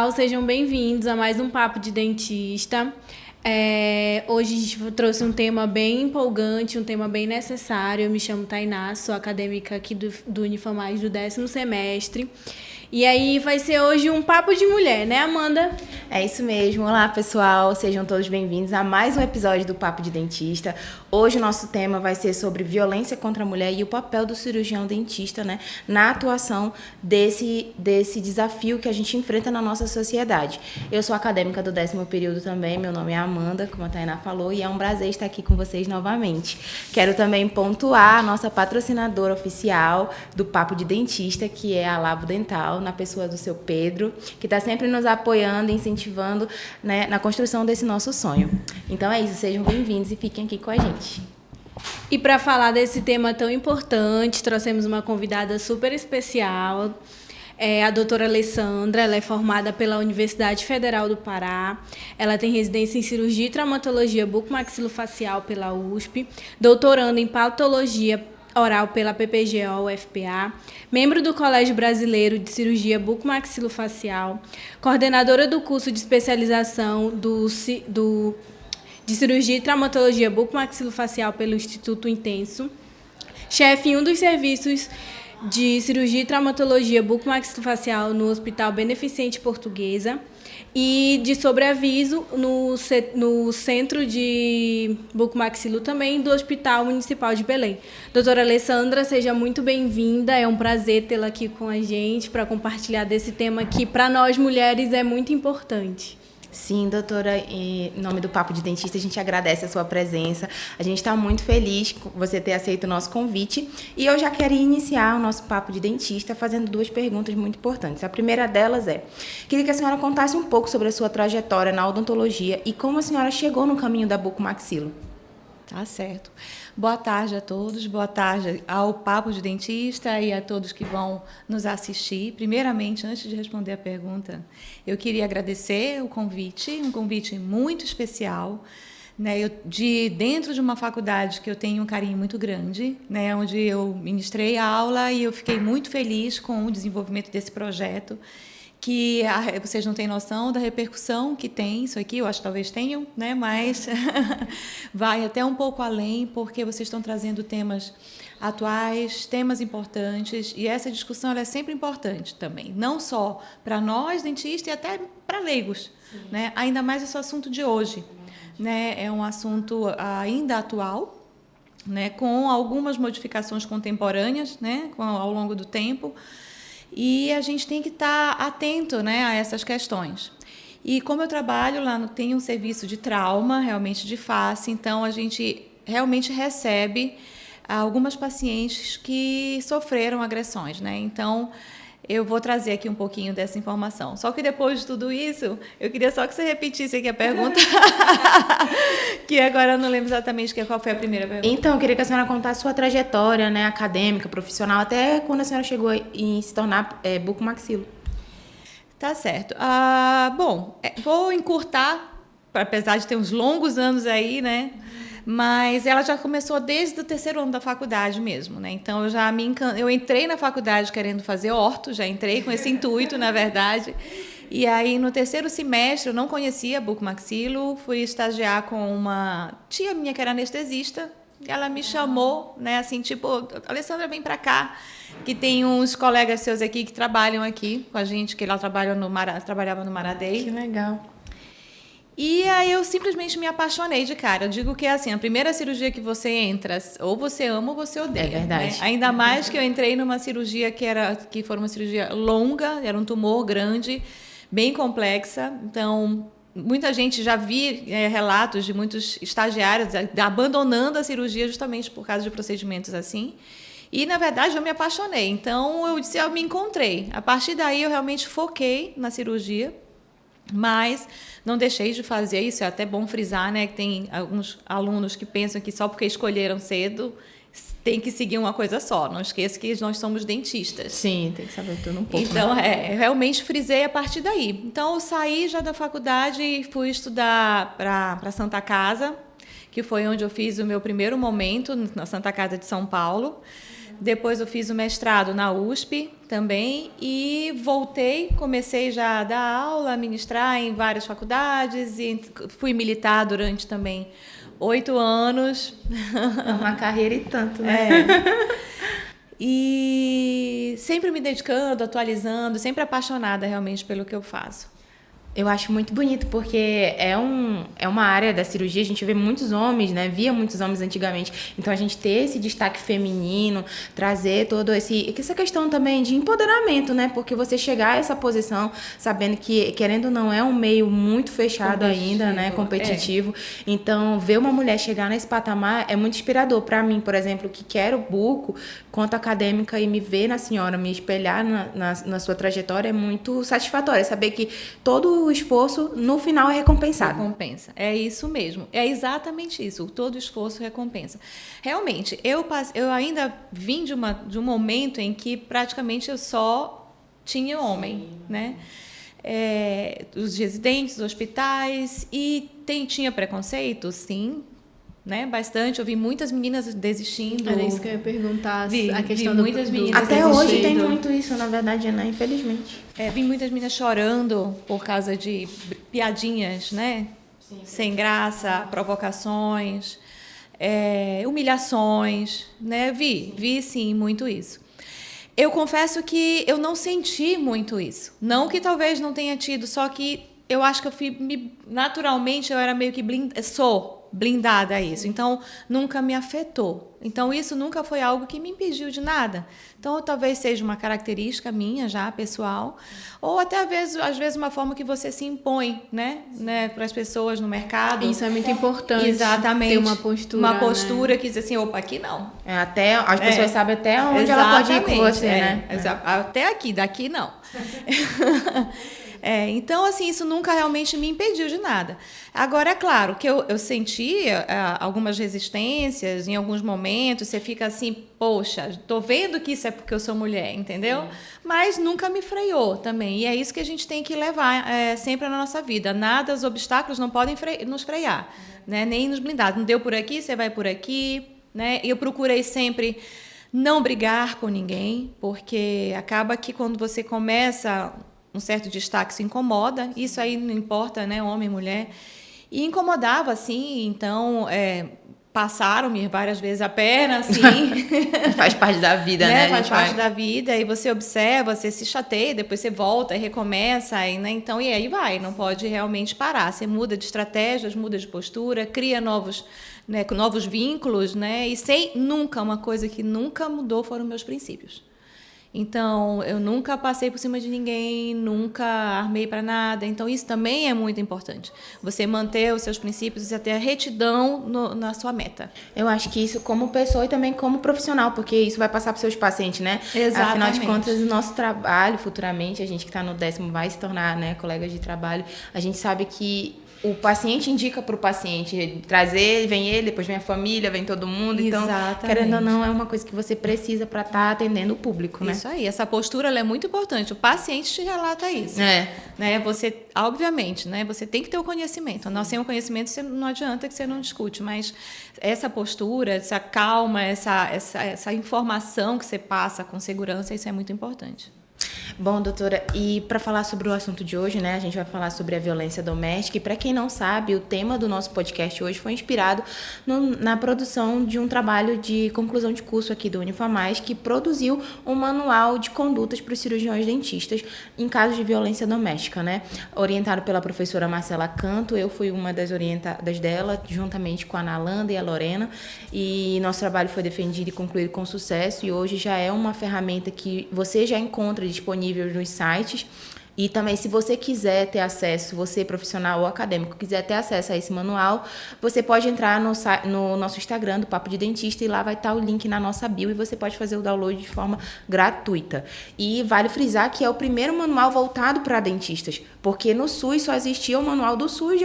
pessoal, sejam bem-vindos a mais um Papo de Dentista. Hoje a gente trouxe um tema bem empolgante, um tema bem necessário. Eu me chamo Tainá, sou acadêmica aqui do Unifamais do 10º semestre. E aí vai ser hoje um papo de mulher, né, Amanda? É isso mesmo. Olá, pessoal. Sejam todos bem-vindos a mais um episódio do Papo de Dentista. Hoje o nosso tema vai ser sobre violência contra a mulher e o papel do cirurgião dentista, né, na atuação desse desafio que a gente enfrenta na nossa sociedade. Eu sou acadêmica do 10º período também. Meu nome é Amanda, como a Tainá falou, e é um prazer estar aqui com vocês novamente. Quero também pontuar a nossa patrocinadora oficial do Papo de Dentista, que é a Labo Dental, na pessoa do seu Pedro, que está sempre nos apoiando e incentivando, né, na construção desse nosso sonho. Então é isso, sejam bem-vindos e fiquem aqui com a gente. E para falar desse tema tão importante, trouxemos uma convidada super especial, a doutora Alessandra. Ela é formada pela Universidade Federal do Pará, ela tem residência em cirurgia e traumatologia bucomaxilofacial pela USP, doutorando em patologia oral pela PPGO-UFPA, membro do Colégio Brasileiro de Cirurgia Bucomaxilofacial, coordenadora do curso de especialização de Cirurgia e Traumatologia Bucomaxilofacial pelo Instituto Intenso, chefe em um dos serviços de Cirurgia e Traumatologia Bucomaxilofacial no Hospital Beneficente Portuguesa e de sobreaviso no Centro de Bucomaxilo também do Hospital Municipal de Belém. Doutora Alessandra, seja muito bem-vinda. É um prazer tê-la aqui com a gente para compartilhar desse tema que, para nós mulheres, é muito importante. Sim, doutora, em nome do Papo de Dentista, a gente agradece a sua presença. A gente está muito feliz com você ter aceito o nosso convite. E eu já quero iniciar o nosso Papo de Dentista fazendo duas perguntas muito importantes. A primeira delas queria que a senhora contasse um pouco sobre a sua trajetória na odontologia e como a senhora chegou no caminho da bucomaxilo. Tá certo. Boa tarde a todos, boa tarde ao Papo de Dentista e a todos que vão nos assistir. Primeiramente, antes de responder a pergunta, eu queria agradecer o convite, um convite muito especial, né, dentro de uma faculdade que eu tenho um carinho muito grande, né, onde eu ministrei a aula e eu fiquei muito feliz com o desenvolvimento desse projeto, que vocês não têm noção da repercussão que tem isso aqui, eu acho que talvez tenham, né? Mas vai até um pouco além, porque vocês estão trazendo temas atuais, temas importantes, e essa discussão ela é sempre importante também, não só para nós, dentistas, e até para leigos, né? Ainda mais esse assunto de hoje, né? É um assunto ainda atual, né? Com algumas modificações contemporâneas, né? Ao longo do tempo, e a gente tem que estar atento, né, a essas questões. E como eu trabalho lá, tenho um serviço de trauma, realmente de face, então a gente realmente recebe algumas pacientes que sofreram agressões, né? Então, eu vou trazer aqui um pouquinho dessa informação. Só que depois de tudo isso, eu queria só que você repetisse aqui a pergunta, que agora eu não lembro exatamente qual foi a primeira pergunta. Então, eu queria que a senhora contasse sua trajetória, né, acadêmica, profissional, até quando a senhora chegou em se tornar bucomaxilo. Tá certo. Bom, vou encurtar, apesar de ter uns longos anos aí, né? Mas ela já começou desde o 3º ano da faculdade mesmo, né? Então eu entrei na faculdade querendo fazer orto, já entrei com esse intuito, na verdade. E aí no 3º semestre eu não conhecia bucomaxilo, fui estagiar com uma tia minha que era anestesista, e ela me chamou, né, assim, tipo, Alessandra, vem para cá, que tem uns colegas seus aqui que trabalham aqui com a gente, que ela trabalhava no Maradei. Que legal. E aí eu simplesmente me apaixonei de cara. Eu digo que é assim, a primeira cirurgia que você entra, ou você ama ou você odeia. É verdade. Né? Ainda mais que eu entrei numa cirurgia que foi uma cirurgia longa, era um tumor grande, bem complexa. Então, muita gente já vi relatos de muitos estagiários abandonando a cirurgia justamente por causa de procedimentos assim. E, na verdade, eu me apaixonei. Então, eu me encontrei. A partir daí, eu realmente foquei na cirurgia. Mas não deixei de fazer isso, é até bom frisar, né, que tem alguns alunos que pensam que só porque escolheram cedo tem que seguir uma coisa só. Não esqueça que nós somos dentistas. Sim, tem que saber tudo um pouco. Então, realmente frisei a partir daí. Então, eu saí já da faculdade e fui estudar para Santa Casa, que foi onde eu fiz o meu primeiro momento, na Santa Casa de São Paulo. Depois eu fiz o mestrado na USP também e comecei já a dar aula, a ministrar em várias faculdades e fui militar durante também 8 anos. É uma carreira e tanto, né? E sempre me dedicando, atualizando, sempre apaixonada realmente pelo que eu faço. Eu acho muito bonito, porque é uma área da cirurgia, a gente vê muitos homens, né? Via muitos homens antigamente. Então, a gente ter esse destaque feminino, trazer todo essa questão também de empoderamento, né? Porque você chegar a essa posição, sabendo que, querendo ou não, é um meio muito fechado ainda, né? Competitivo. Então, ver uma mulher chegar nesse patamar é muito inspirador. Para mim, por exemplo, que quero buco, quanto acadêmica, e me ver na senhora, me espelhar na sua trajetória é muito satisfatório. Saber que todo o esforço, no final, é recompensado. Recompensa. É isso mesmo. É exatamente isso. Todo esforço recompensa. Realmente, eu ainda vim de um momento em que praticamente eu só tinha homem, né? Os residentes, os hospitais, e tinha preconceito, sim, né? Bastante. Eu vi muitas meninas desistindo. Era isso que eu ia perguntar, a questão muitas meninas até hoje tem muito isso, na verdade, né? Infelizmente. Vi muitas meninas chorando por causa de piadinhas, né? Sim. Sem graça, provocações, humilhações, né? Vi sim muito isso. Eu confesso que eu não senti muito isso. Não que talvez não tenha tido, só que eu acho que naturalmente eu era meio que blindada a isso. Então, nunca me afetou. Então, isso nunca foi algo que me impediu de nada. Então, talvez seja uma característica minha já, pessoal, ou até às vezes uma forma que você se impõe, né, para as pessoas no mercado. Isso é muito importante. Exatamente. Ter uma postura. Uma postura, né? Que diz assim, opa, aqui não. Até as pessoas sabem até onde ela pode ir com você, né? Até aqui, daqui não. Então, assim, isso nunca realmente me impediu de nada. Agora, é claro que eu sentia algumas resistências em alguns momentos, você fica assim, poxa, estou vendo que isso é porque eu sou mulher, entendeu? Mas nunca me freou também. E é isso que a gente tem que levar sempre na nossa vida. Nada, os obstáculos não podem nos frear, né? Nem nos blindar. Não deu por aqui, você vai por aqui, né? Eu procurei sempre não brigar com ninguém, porque acaba que quando você começa um certo destaque, se incomoda, isso aí não importa, né, homem, mulher, e incomodava, assim, então, passaram-me várias vezes a perna, assim. Faz parte da vida, né? Faz parte da vida, e você observa, você se chateia, depois você volta e recomeça, né? Então, e aí vai, não pode realmente parar, você muda de estratégias, muda de postura, cria novos vínculos, né? E uma coisa que nunca mudou foram meus princípios. Então, eu nunca passei por cima de ninguém, nunca armei para nada. Então, isso também é muito importante. Você manter os seus princípios e ter a retidão na sua meta. Eu acho que isso como pessoa e também como profissional, porque isso vai passar para os seus pacientes, né? Exatamente. Afinal de contas, o nosso trabalho, futuramente, a gente que está no 10º vai se tornar, né, colegas de trabalho. A gente sabe que o paciente indica para o paciente trazer, vem ele, depois vem a família, vem todo mundo. Então, querendo ou não, é uma coisa que você precisa para estar atendendo o público, né? Isso aí, essa postura ela é muito importante. O paciente te relata isso. Né? Você, obviamente, né? Você tem que ter o conhecimento. Nós sem o conhecimento, não adianta que você não discute, mas essa postura, essa calma, essa informação que você passa com segurança, isso é muito importante. Bom, doutora, e para falar sobre o assunto de hoje, né, a gente vai falar sobre a violência doméstica. E para quem não sabe, o tema do nosso podcast hoje foi inspirado na produção de um trabalho de conclusão de curso aqui do Unifamais, que produziu um manual de condutas para os cirurgiões dentistas em casos de violência doméstica, né? Orientado pela professora Marcela Canto, eu fui uma das orientadas dela, juntamente com a Nalanda e a Lorena, e nosso trabalho foi defendido e concluído com sucesso, e hoje já é uma ferramenta que você já encontra disponível nos sites. E também, se você quiser ter acesso, você profissional ou acadêmico, quiser ter acesso a esse manual, você pode entrar no nosso Instagram do Papo de Dentista, e lá vai estar o link na nossa bio e você pode fazer o download de forma gratuita. E vale frisar que é o primeiro manual voltado para dentistas, porque no SUS só existia o manual do SUS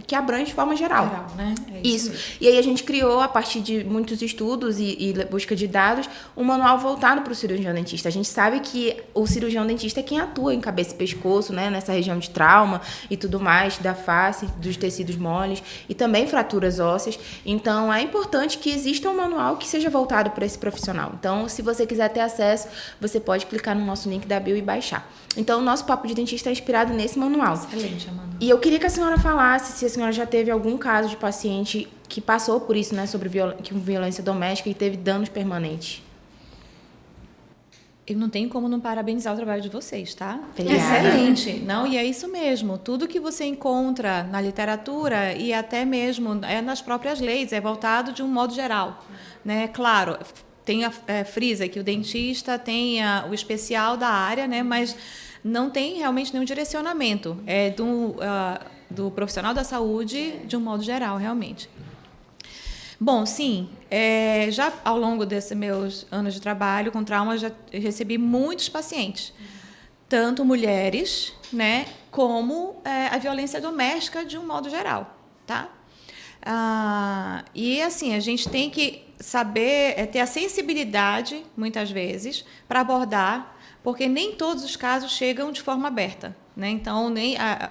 que abrange de forma geral. Né? Isso. E aí a gente criou, a partir de muitos estudos e busca de dados, um manual voltado para o cirurgião dentista. A gente sabe que o cirurgião dentista é quem atua em cabeça e pescoço pescoço, né, nessa região de trauma e tudo mais, da face, dos tecidos moles e também fraturas ósseas. Então, é importante que exista um manual que seja voltado para esse profissional. Então, se você quiser ter acesso, você pode clicar no nosso link da bio e baixar. Então, o nosso Papo de Dentista é inspirado nesse manual. Excelente, Amanda. E eu queria que a senhora falasse se a senhora já teve algum caso de paciente que passou por isso, né, sobre violência doméstica e teve danos permanentes. Eu não tenho como não parabenizar o trabalho de vocês, tá? Obrigada. Excelente. Não, e é isso mesmo. Tudo que você encontra na literatura e até mesmo nas próprias leis é voltado de um modo geral, né? Claro, frisa que o dentista tem o especial da área, né? Mas não tem realmente nenhum direcionamento. É do profissional da saúde de um modo geral, realmente. Bom, sim, já ao longo desses meus anos de trabalho com trauma, já recebi muitos pacientes, tanto mulheres, né, como a violência doméstica de um modo geral, tá? E assim, a gente tem que saber, ter a sensibilidade, muitas vezes, para abordar, porque nem todos os casos chegam de forma aberta, né? Então,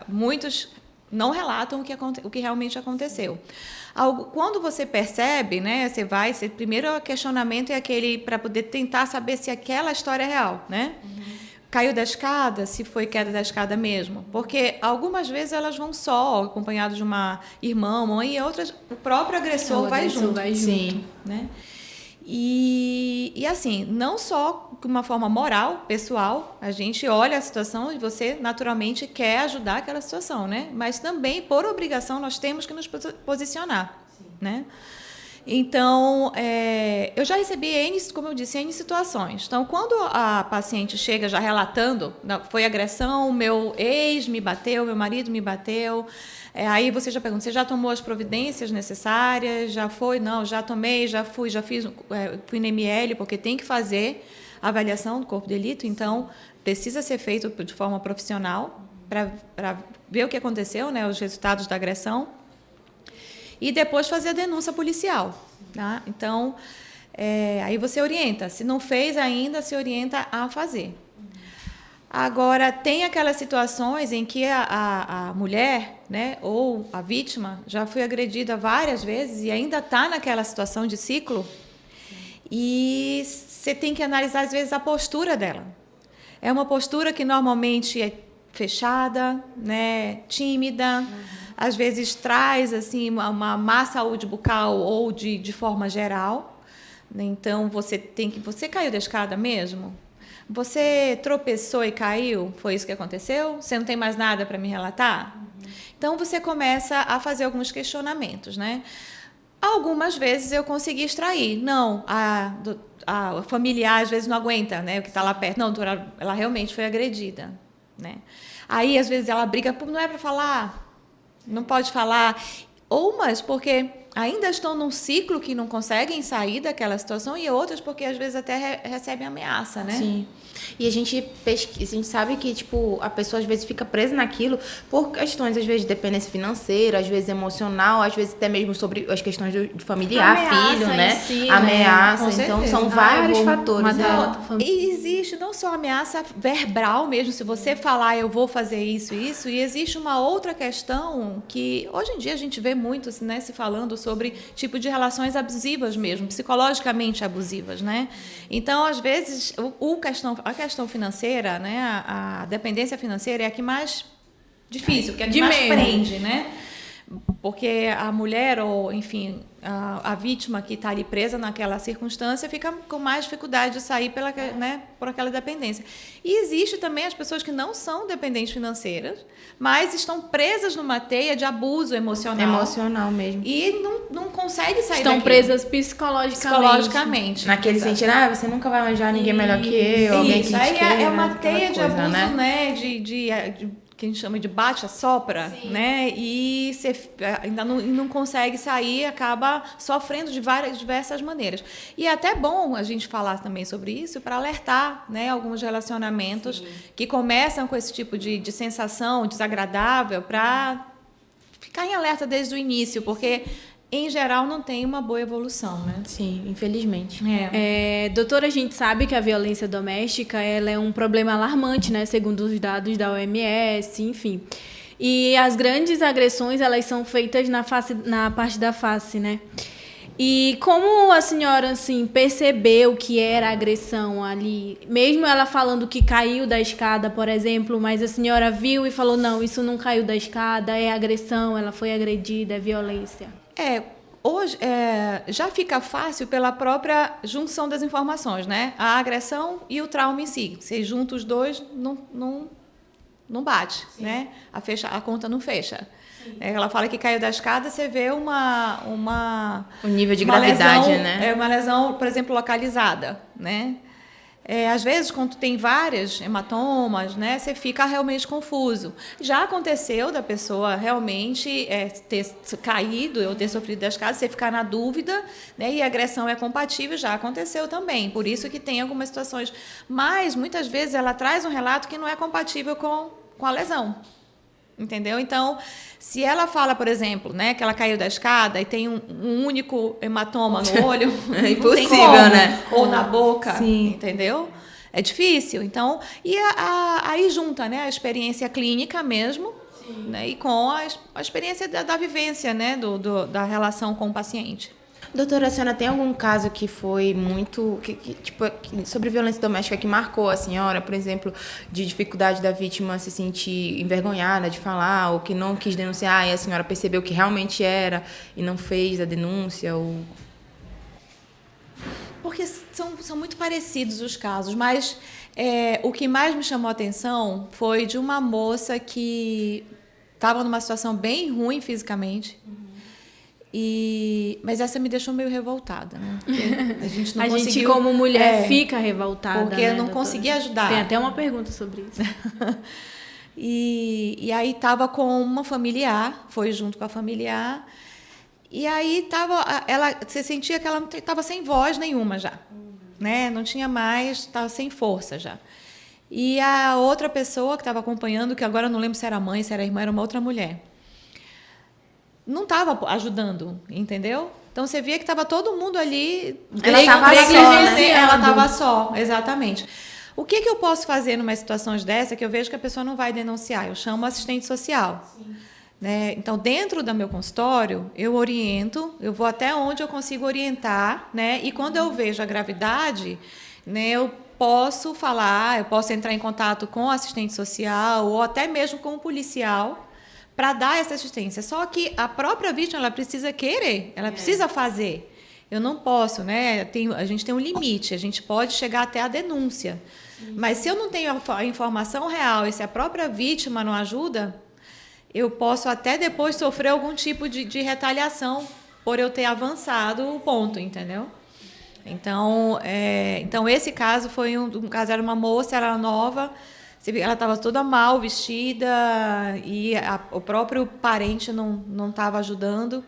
muitos não relatam o que realmente aconteceu. Quando você percebe, né, o primeiro questionamento é aquele para poder tentar saber se aquela história é real, né? Caiu da escada, se foi queda da escada mesmo. Porque algumas vezes elas vão só, acompanhadas de uma irmã, mãe, e outras, o próprio agressor vai junto. Sim. Né? E assim, não só de uma forma moral, pessoal, a gente olha a situação e você naturalmente quer ajudar aquela situação, né? Mas também, por obrigação, nós temos que nos posicionar, né? Então, eu já recebi como eu disse, N situações. Então, quando a paciente chega já relatando, foi agressão, meu ex me bateu, meu marido me bateu, aí você já pergunta, você já tomou as providências necessárias? Já foi? Não, já tomei, já fiz, fui na ML, porque tem que fazer a avaliação do corpo de delito, então precisa ser feito de forma profissional para ver o que aconteceu, né, os resultados da agressão. E depois fazer a denúncia policial. Tá? Então, aí você orienta. Se não fez ainda, se orienta a fazer. Agora, tem aquelas situações em que a mulher, né, ou a vítima já foi agredida várias vezes e ainda está naquela situação de ciclo. E você tem que analisar, às vezes, a postura dela. É uma postura que normalmente é fechada, né, tímida, às vezes traz assim uma má saúde bucal ou de forma geral. Então você caiu da escada mesmo? Você tropeçou e caiu? Foi isso que aconteceu? Você não tem mais nada para me relatar? Então você começa a fazer alguns questionamentos, né? Algumas vezes eu consegui extrair. Não, a familiar às vezes não aguenta, né, o que está lá perto. Não, doutora, ela realmente foi agredida, né? Aí às vezes ela briga, não é para falar. Não pode falar, mas porque ainda estão num ciclo que não conseguem sair daquela situação, e outras porque às vezes até recebem ameaça, né? Sim. E a gente sabe que, tipo, a pessoa às vezes fica presa naquilo por questões, às vezes, de dependência financeira, às vezes emocional, às vezes até mesmo sobre as questões de familiar, ameaça filho, né? Si, ameaça, né? Então são vários fatores. Né? E existe não só ameaça verbal mesmo, se você falar eu vou fazer isso, e existe uma outra questão que hoje em dia a gente vê muito, né, se falando sobre tipo de relações abusivas mesmo, psicologicamente abusivas, né? Então, às vezes, a questão financeira, né, a dependência financeira é a que mais difícil, que é a que mais prende, né? Porque a mulher, ou enfim, a vítima que está ali presa naquela circunstância fica com mais dificuldade de sair por aquela dependência. E existe também as pessoas que não são dependentes financeiras, mas estão presas numa teia de abuso emocional. Emocional mesmo. E não conseguem sair Estão daquilo. presas psicologicamente. Naquele sentido, você nunca vai arranjar ninguém melhor que eu, alguém que te aí queira, é uma teia de coisa, abuso, né? de que a gente chama de bate-a-sopra, né? E você ainda não consegue sair, acaba sofrendo de diversas maneiras. E é até bom a gente falar também sobre isso para alertar, né, alguns relacionamentos que começam com esse tipo de sensação desagradável, para ficar em alerta desde o início, porque em geral, não tem uma boa evolução, né? Sim, infelizmente. Doutora, a gente sabe que a violência doméstica ela é um problema alarmante, né? Segundo os dados da OMS, enfim. E as grandes agressões, elas são feitas na parte da face, né? E como a senhora, assim, percebeu que era agressão ali? Mesmo ela falando que caiu da escada, por exemplo, mas a senhora viu e falou, não, isso não caiu da escada, é agressão, ela foi agredida, é violência. Hoje já fica fácil pela própria junção das informações, né? A agressão e o trauma em si. Você junta os dois, não bate, sim, né? A conta não fecha. Ela fala que caiu da escada, você vê o nível de gravidade, lesão, né? Uma lesão, por exemplo, localizada, né? Às vezes, quando tem vários hematomas, né, você fica realmente confuso. Já aconteceu da pessoa realmente ter caído ou ter sofrido da escada, você ficar na dúvida, né, e a agressão é compatível, já aconteceu também. Por isso que tem algumas situações. Mas, muitas vezes, ela traz um relato que não é compatível com a lesão. Entendeu? Então, se ela fala, por exemplo, né, que ela caiu da escada e tem um único hematoma no olho, é impossível, né? Ou na boca, sim, entendeu? É difícil. Então, e aí junta, né, a experiência clínica mesmo, né, e com a experiência da vivência, né, da relação com o paciente. Doutora, a senhora tem algum caso que foi muito... sobre violência doméstica que marcou a senhora, por exemplo, de dificuldade da vítima se sentir envergonhada de falar, ou que não quis denunciar e a senhora percebeu que realmente era e não fez a denúncia? Porque são muito parecidos os casos, mas o que mais me chamou a atenção foi de uma moça que estava numa situação bem ruim fisicamente. Mas essa me deixou meio revoltada, né? A gente não conseguiu, gente, como mulher, fica revoltada, porque eu não consegui ajudar. Tem até uma pergunta sobre isso. E aí estava com uma familiar, foi junto com a familiar, e aí você sentia que ela não estava sem voz nenhuma já, né? Não tinha mais, estava sem força já. E a outra pessoa que estava acompanhando, que agora eu não lembro se era mãe, se era irmã, era uma outra mulher, não estava ajudando, entendeu? Então, você via que estava todo mundo ali... Ela estava só, né? Ela estava só, exatamente. O que eu posso fazer numa situação dessa que eu vejo que a pessoa não vai denunciar? Eu chamo assistente social. Né? Então, dentro do meu consultório, eu oriento, eu vou até onde eu consigo orientar, né? E quando eu vejo a gravidade, né, eu posso falar, eu posso entrar em contato com o assistente social ou até mesmo com o policial, para dar essa assistência. Só que a própria vítima ela precisa querer, ela precisa fazer. Eu não posso, né? A gente tem um limite, a gente pode chegar até a denúncia. Mas se eu não tenho a informação real e se a própria vítima não ajuda, eu posso até depois sofrer algum tipo de retaliação por eu ter avançado o ponto, entendeu? Então esse caso foi um caso, era uma moça, era nova, ela estava toda mal vestida e o próprio parente não estava ajudando.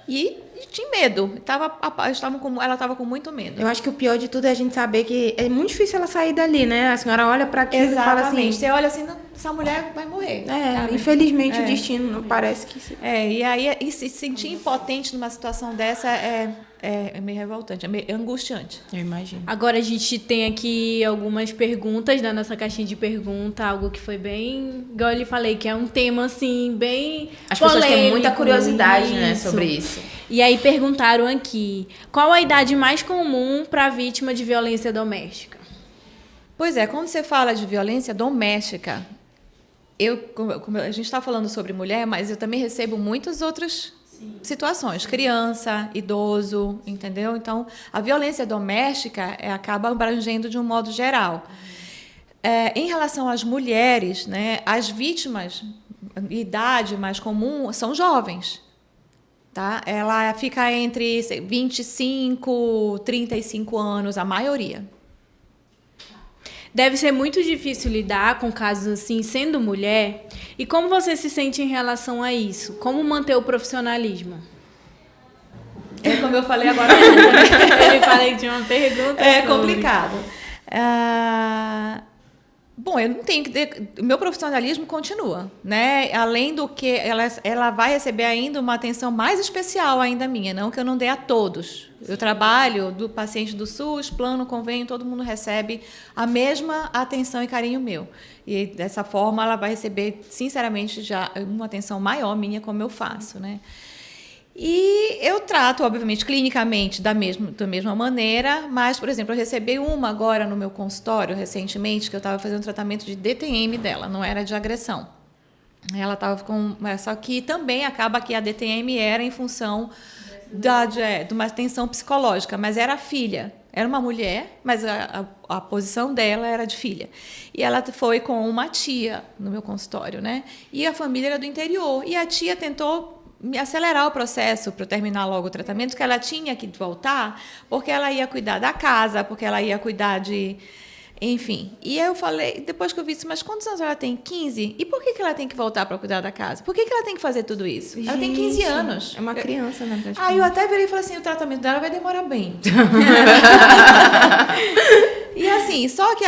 E tinha medo. Ela estava com muito medo. Eu acho que o pior de tudo é a gente saber que é muito difícil ela sair dali, né? A senhora olha para aquilo e fala assim... Você olha assim, essa mulher vai morrer. Infelizmente o destino não parece que... E aí se sentir impotente numa situação dessa é meio revoltante, é meio angustiante. Eu imagino. Agora a gente tem aqui algumas perguntas da nossa caixinha de pergunta, algo que foi bem, igual eu lhe falei, que é um tema assim bem As polêmico, pessoas têm muita curiosidade, né, sobre isso. E aí perguntaram aqui, qual a idade mais comum para a vítima de violência doméstica? Pois é, quando você fala de violência doméstica, a gente está falando sobre mulher, mas eu também recebo muitas outras situações, criança, idoso, entendeu? Então, a violência doméstica acaba abrangendo de um modo geral. Em relação às mulheres, né, as vítimas, idade mais comum, são jovens. Tá? Ela fica entre 25 e 35 anos, a maioria. Deve ser muito difícil lidar com casos assim, sendo mulher. E como você se sente em relação a isso? Como manter o profissionalismo? Como eu falei agora. Ele falei de uma pergunta. Complicado. Bom, eu não tenho que o meu profissionalismo continua, né? Além do que ela vai receber ainda uma atenção mais especial ainda minha, não que eu não dê a todos. Eu trabalho do paciente do SUS, plano, convênio, todo mundo recebe a mesma atenção e carinho meu. E dessa forma ela vai receber, sinceramente, já uma atenção maior minha como eu faço, né? E eu trato, obviamente, clinicamente da mesma maneira, mas, por exemplo, eu recebi uma agora no meu consultório, recentemente, que eu estava fazendo tratamento de DTM dela, não era de agressão. Ela estava com... Só que também acaba que a DTM era em função de uma tensão psicológica, mas era a filha. Era uma mulher, mas a posição dela era de filha. E ela foi com uma tia no meu consultório, né? E a família era do interior. E a tia tentou me acelerar o processo para eu terminar logo o tratamento, porque ela tinha que voltar, porque ela ia cuidar da casa, porque ela ia cuidar de... Enfim. E eu falei, depois que eu vi isso, mas quantos anos ela tem? 15? E por que ela tem que voltar para cuidar da casa? Por que ela tem que fazer tudo isso? Ela tem 15 anos. É uma criança, né? Aí eu até virei e falei assim, o tratamento dela vai demorar bem. E assim, só que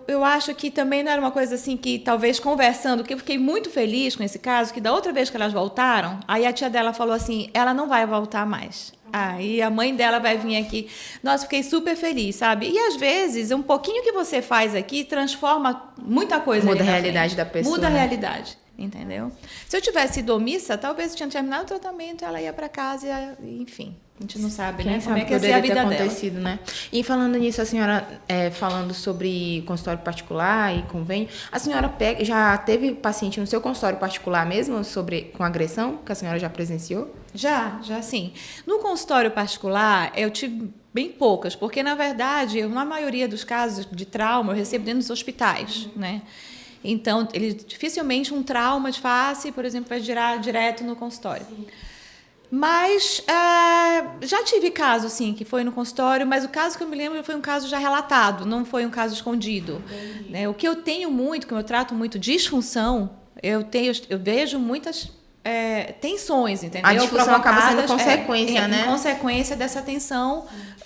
eu acho que também não era uma coisa assim que talvez conversando, que eu fiquei muito feliz com esse caso, que da outra vez que elas voltaram, aí a tia dela falou assim, ela não vai voltar mais. Aí a mãe dela vai vir aqui. Nossa, fiquei super feliz, sabe? E às vezes, um pouquinho que você faz aqui transforma muita coisa. Muda a realidade da pessoa. Muda a realidade, entendeu? Se eu tivesse sido omissa, talvez eu tinha terminado o tratamento, ela ia para casa, enfim. A gente não sabe, né? Como é que ia ser a vida dela. Acontecido, né? E falando nisso, a senhora, falando sobre consultório particular e convênio, a senhora já teve paciente no seu consultório particular mesmo com agressão, que a senhora já presenciou? Já sim. No consultório particular, eu tive bem poucas, porque, na verdade, na maioria dos casos de trauma, eu recebo dentro dos hospitais, né? Então, dificilmente um trauma de face, por exemplo, vai girar direto no consultório. Sim. Mas já tive caso, sim, que foi no consultório, mas o caso que eu me lembro foi um caso já relatado, não foi um caso escondido. Né? O que eu tenho muito, que eu trato muito disfunção, eu vejo muitas tensões, entendeu? A disfunção acaba sendo consequência, né? Em consequência dessa tensão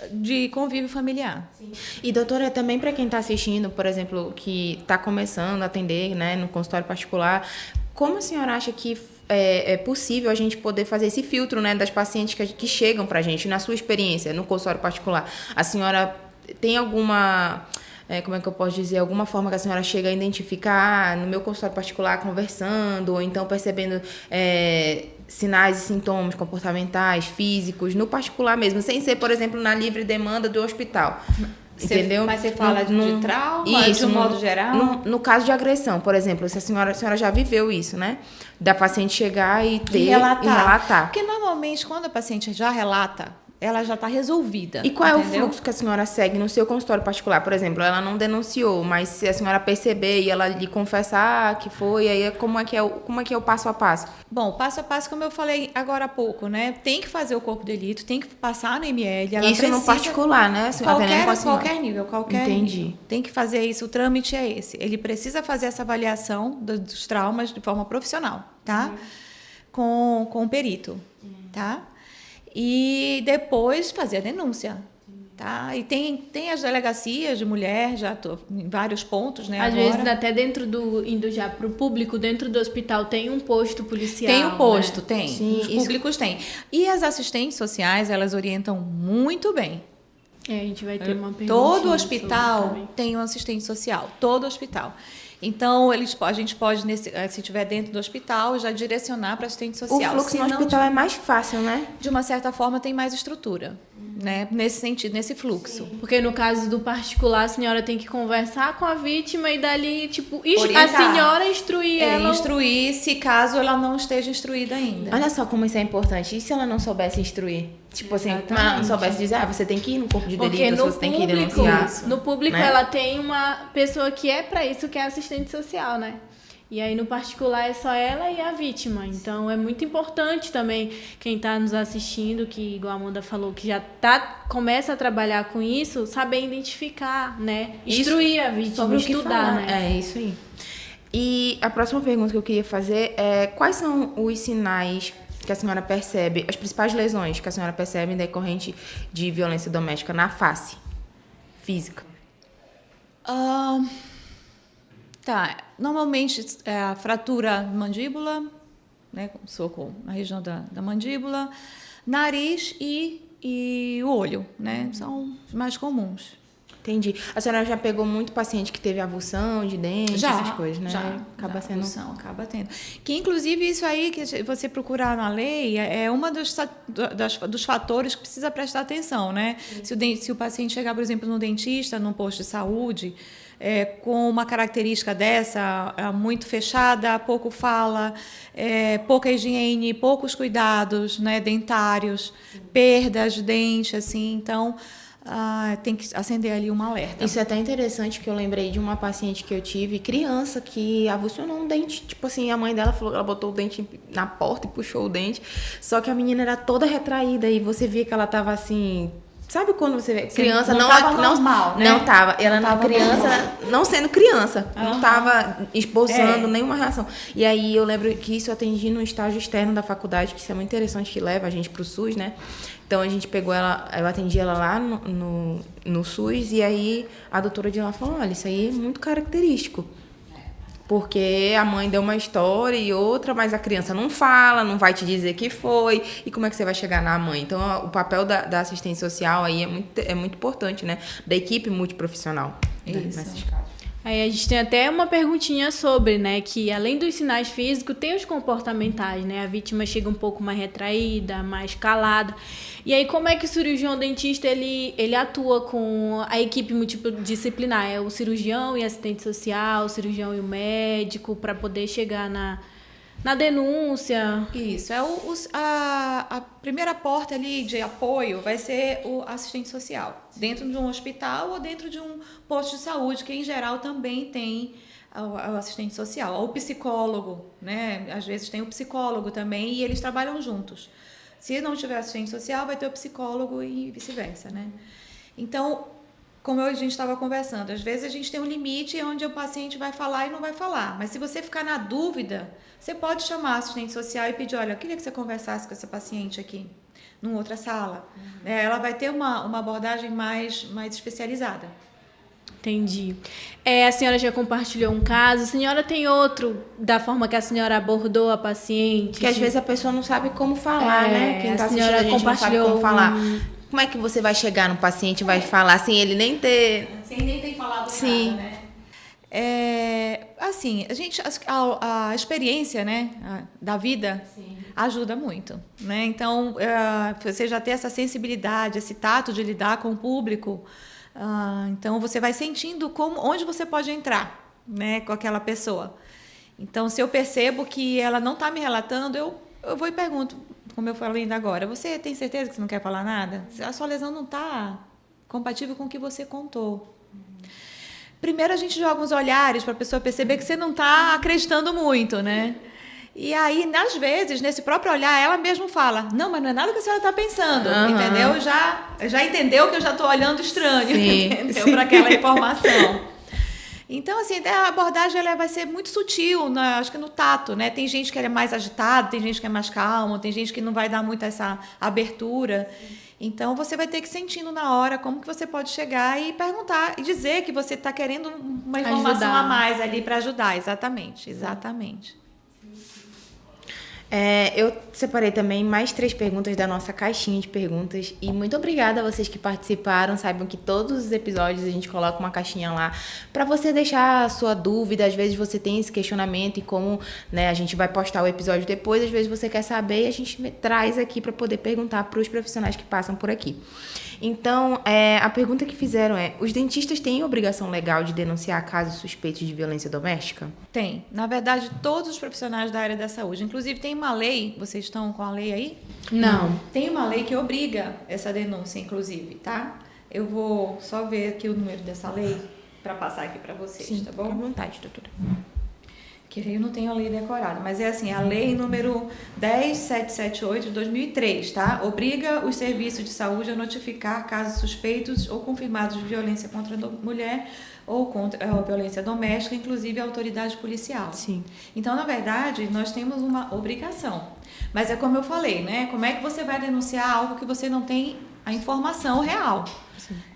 de convívio familiar. Sim. E, doutora, também para quem está assistindo, por exemplo, que está começando a atender, né, no consultório particular, como a senhora acha que é possível a gente poder fazer esse filtro, né, das pacientes que chegam para a gente, na sua experiência, no consultório particular? A senhora tem alguma, como é que eu posso dizer, alguma forma que a senhora chega a identificar no meu consultório particular, conversando, ou então percebendo sinais e sintomas comportamentais, físicos, no particular mesmo, sem ser, por exemplo, na livre demanda do hospital? Entendeu? Mas você fala de trauma, de um modo geral? No caso de agressão, por exemplo, se a senhora já viveu isso, né? Da paciente chegar e relatar. Porque normalmente, quando a paciente já relata, ela já está resolvida. E qual é o fluxo que a senhora segue no seu consultório particular? Por exemplo, ela não denunciou, mas se a senhora perceber e ela lhe confessar que foi, aí como é que é o passo a passo? Bom, passo a passo, como eu falei agora há pouco, né? Tem que fazer o corpo de delito, tem que passar no ML. Isso no particular, né? Qualquer nível. Entendi. Nível. Tem que fazer isso, o trâmite é esse. Ele precisa fazer essa avaliação dos traumas de forma profissional, tá? Com o perito, tá? E depois fazer a denúncia, tá? E tem as delegacias de mulher, já estou em vários pontos, né? Às vezes até indo já para o público, dentro do hospital tem um posto policial. Tem um posto, né? tem. Sim, os públicos têm. E as assistentes sociais, elas orientam muito bem. A gente vai ter uma pergunta. Todo hospital tem um assistente social, todo hospital. Então, a gente pode, se estiver dentro do hospital, já direcionar para assistente social. O fluxo no hospital é mais fácil, né? De uma certa forma, tem mais estrutura, né? Nesse sentido, nesse fluxo. Sim. Porque no caso do particular, a senhora tem que conversar com a vítima e dali, tipo, orientar. A senhora instruir ela. Instruir, se caso ela não esteja instruída ainda. Olha só como isso é importante. E se ela não soubesse instruir? Tipo assim, ela não soubesse dizer, você tem que ir no corpo de delito, você tem que ir denunciar. No público, né? Ela tem uma pessoa que é para isso, que é assistente social, né? E aí, no particular, é só ela e a vítima. Então, é muito importante também quem está nos assistindo, que, igual a Amanda falou, que já começa a trabalhar com isso, saber identificar, né? Instruir a vítima, estudar, né? É isso aí. E a próxima pergunta que eu queria fazer é: quais são os sinais que a senhora percebe, as principais lesões que a senhora percebe em decorrente de violência doméstica na face física? Tá, normalmente é a fratura mandíbula, né, soco na região da mandíbula, nariz e o olho, né, são os mais comuns. Entendi. A senhora já pegou muito paciente que teve avulsão de dente, essas coisas, né? Acaba sendo... avulsão, acaba tendo. Que, inclusive, isso aí que você procurar na lei é uma dos fatores que precisa prestar atenção, né? Se o paciente chegar, por exemplo, no dentista, num posto de saúde, com uma característica dessa, muito fechada, pouco fala, pouca higiene, poucos cuidados, né, dentários, perdas de dente, assim, então... tem que acender ali um alerta. Isso é até interessante, que eu lembrei de uma paciente que eu tive, criança, que avulsionou um dente. Tipo assim, a mãe dela falou que ela botou o dente na porta e puxou o dente. Só que a menina era toda retraída e você via que ela tava assim... Sabe quando você vê criança não tava normal, né? Não tava. Ela não tava criança, normal. não sendo criança, não tava esboçando É. nenhuma reação. E aí eu lembro que isso eu atendi no estágio externo da faculdade, que isso é muito interessante, que leva a gente pro SUS, né? Então a gente pegou ela, eu atendi ela lá no SUS, e aí a doutora de lá falou: olha, isso aí é muito característico. Porque a mãe deu uma história e outra, mas a criança não fala, não vai te dizer que foi. E como é que você vai chegar na mãe? Então, o papel da assistência social aí é muito importante, né? Da equipe multiprofissional. Né? Isso. Nesses casos. Aí a gente tem até uma perguntinha sobre, né, que além dos sinais físicos, tem os comportamentais, né? A vítima chega um pouco mais retraída, mais calada. E aí, como é que o cirurgião dentista, ele atua com a equipe multidisciplinar? É o cirurgião e assistente social, o cirurgião e o médico, para poder chegar na denúncia? Isso, a primeira porta ali de apoio vai ser o assistente social, dentro de um hospital ou dentro de um posto de saúde, que em geral também tem o assistente social, ou o psicólogo, né? Às vezes tem o psicólogo também e eles trabalham juntos. Se não tiver assistente social, vai ter o psicólogo e vice-versa, né? Então, como a gente estava conversando, às vezes a gente tem um limite onde o paciente vai falar e não vai falar. Mas se você ficar na dúvida, você pode chamar a assistente social e pedir: olha, eu queria que você conversasse com essa paciente aqui, numa outra sala. Ela vai ter uma abordagem mais especializada. Entendi. A senhora já compartilhou um caso, a senhora tem outro da forma que a senhora abordou a paciente? Porque às vezes a pessoa não sabe como falar, né? Quem a está assistindo senhora a gente não sabe compartilhou como falar. Como é que você vai chegar no paciente e vai falar sem ele nem ter... Sem nem ter falado Sim. nada, né? Assim, a experiência, né, da vida, sim, ajuda muito, né? Então, você já ter essa sensibilidade, esse tato de lidar com o público, então você vai sentindo onde você pode entrar, né, com aquela pessoa. Então, se eu percebo que ela não está me relatando, eu vou e pergunto, como eu falei ainda agora: você tem certeza que você não quer falar nada? A sua lesão não está compatível com o que você contou. Primeiro a gente joga uns olhares para a pessoa perceber que você não está acreditando muito, né? E aí, às vezes, nesse próprio olhar, ela mesma fala: não, mas não é nada que a senhora está pensando, entendeu? Já entendeu que eu já estou olhando estranho, entendeu? Para aquela informação. Então, assim, a abordagem ela vai ser muito sutil, acho que no tato, né? Tem gente que é mais agitada, tem gente que é mais calma, tem gente que não vai dar muito essa abertura. Então, você vai ter que ir sentindo na hora como que você pode chegar e perguntar e dizer que você está querendo uma informação a mais ali para ajudar. Exatamente. Eu separei também mais 3 perguntas da nossa caixinha de perguntas. E muito obrigada a vocês que participaram. Saibam que todos os episódios a gente coloca uma caixinha lá para você deixar a sua dúvida. Às vezes você tem esse questionamento e como, né, a gente vai postar o episódio depois, às vezes você quer saber e a gente traz aqui para poder perguntar para os profissionais que passam por aqui. Então, a pergunta que fizeram é: os dentistas têm obrigação legal de denunciar casos suspeitos de violência doméstica? Tem. Na verdade, todos os profissionais da área da saúde. Inclusive, tem uma lei, vocês estão com a lei aí? Não. Tem uma lei que obriga essa denúncia, inclusive, tá? Eu vou só ver aqui o número dessa lei para passar aqui para vocês, Sim, tá bom? fica à vontade, doutora. Que eu não tenho a lei decorada, mas é assim, a lei número 10778 de 2003, tá? Obriga os serviços de saúde a notificar casos suspeitos ou confirmados de violência contra a mulher ou contra a violência doméstica, inclusive a autoridade policial. Sim. Então, na verdade, nós temos uma obrigação. Mas é como eu falei, né? Como é que você vai denunciar algo que você não tem a informação real.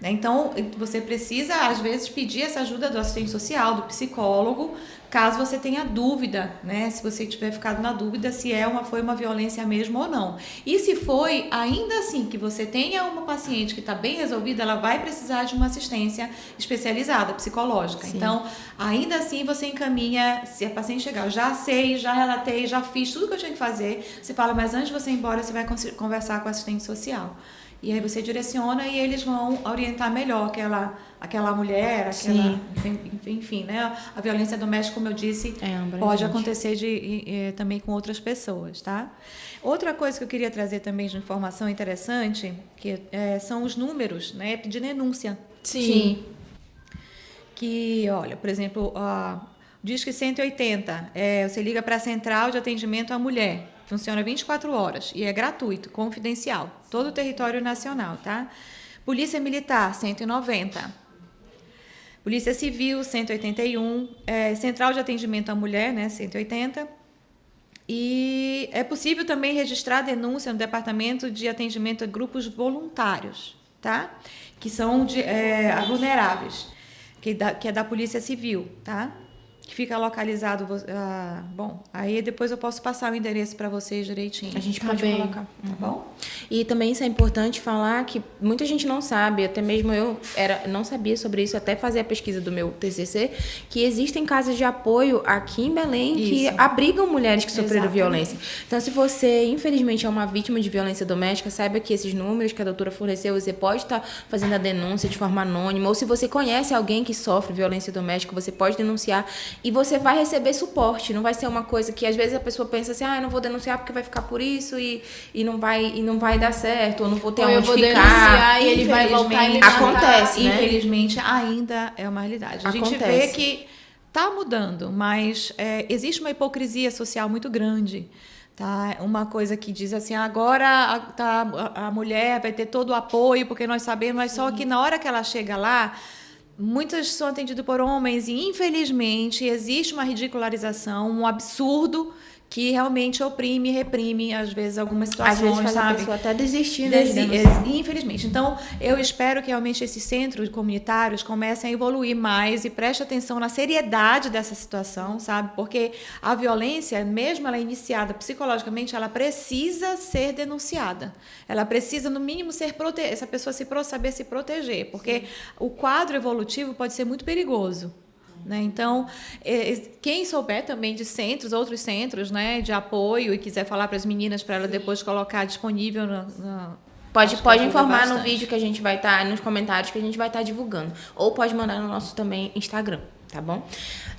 Né? Então, você precisa, às vezes, pedir essa ajuda do assistente social, do psicólogo, caso você tenha dúvida, né? Se você tiver ficado na dúvida se foi uma violência mesmo ou não. E se foi, ainda assim, que você tenha uma paciente que está bem resolvida, ela vai precisar de uma assistência especializada, psicológica. Sim. Então, ainda assim, você encaminha, se a paciente chegar, já sei, já relatei, já fiz tudo que eu tinha que fazer, você fala, mas antes de você ir embora, você vai conversar com o assistente social. E aí você direciona e eles vão orientar melhor aquela mulher, enfim, né? A violência doméstica, como eu disse, pode acontecer também com outras pessoas, tá? Outra coisa que eu queria trazer também de informação interessante, que são os números, né, de denúncia. Sim. Que, olha, por exemplo, Disque 180, você liga para a Central de Atendimento à Mulher. Funciona 24 horas e é gratuito, confidencial. Todo o território nacional, tá? Polícia Militar, 190. Polícia Civil, 181. Central de Atendimento à Mulher, né, 180. E é possível também registrar denúncia no Departamento de Atendimento a Grupos Voluntários, tá? Que são vulneráveis, que é da Polícia Civil, tá? Que fica localizado... bom, aí depois eu posso passar o endereço para vocês direitinho. A gente pode colocar. Tá bom? E também isso é importante falar que muita gente não sabe, até mesmo eu não sabia sobre isso, até fazer a pesquisa do meu TCC, que existem casas de apoio aqui em Belém que abrigam mulheres que sofreram violência. Então, se você, infelizmente, é uma vítima de violência doméstica, saiba que esses números que a doutora forneceu, você pode estar fazendo a denúncia de forma anônima, ou se você conhece alguém que sofre violência doméstica, você pode denunciar e você vai receber suporte. Não vai ser uma coisa que, às vezes, a pessoa pensa assim, eu não vou denunciar porque vai ficar por isso e não vai dar certo, ou não vou ter onde ficar. Denunciar e ele vai voltar e me matar. Acontece, né? Infelizmente, ainda é uma realidade. A gente vê que está mudando, mas existe uma hipocrisia social muito grande. Tá? Uma coisa que diz assim, agora a mulher vai ter todo o apoio, porque nós sabemos, mas só que na hora que ela chega lá, muitas são atendidas por homens e, infelizmente, existe uma ridicularização, um absurdo que realmente oprime e reprime, às vezes, algumas situações, às vezes faz sabe? A pessoa até desistir, Infelizmente. Então, eu espero que realmente esses centros comunitários comecem a evoluir mais e prestem atenção na seriedade dessa situação, sabe? Porque a violência, mesmo ela iniciada psicologicamente, ela precisa ser denunciada. Ela precisa, no mínimo, essa pessoa saber se proteger, porque o quadro evolutivo pode ser muito perigoso. Né? Então, quem souber também de outros centros, né, de apoio e quiser falar para as meninas para ela depois colocar disponível pode informar no vídeo que a gente vai estar, nos comentários que a gente vai estar divulgando. Ou pode mandar no nosso também Instagram, tá bom?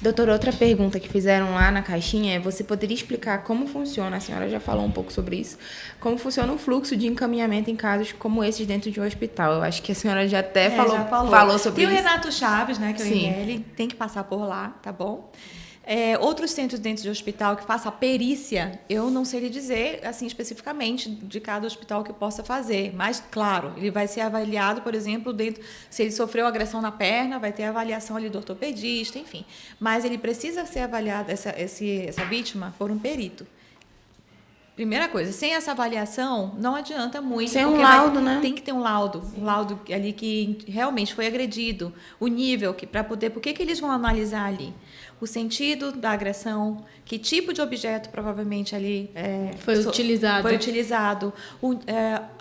Doutora, outra pergunta que fizeram lá na caixinha é, você poderia explicar como funciona, a senhora já falou um pouco sobre isso, como funciona o fluxo de encaminhamento em casos como esses dentro de um hospital? Eu acho que a senhora já até falou sobre isso. Tem o Renato Chaves, né, que é o IML, tem que passar por lá, tá bom? Outros centros dentro de hospital que façam a perícia, eu não sei lhe dizer assim especificamente de cada hospital que possa fazer, mas claro, ele vai ser avaliado, por exemplo, se ele sofreu agressão na perna, vai ter avaliação ali do ortopedista, enfim, mas ele precisa ser avaliado, essa vítima, por um perito. Primeira coisa, sem essa avaliação, não adianta muito. Sem um laudo, né? Tem que ter um laudo ali que realmente foi agredido, o nível, para poder... Por que eles vão analisar ali? O sentido da agressão, que tipo de objeto provavelmente ali foi utilizado,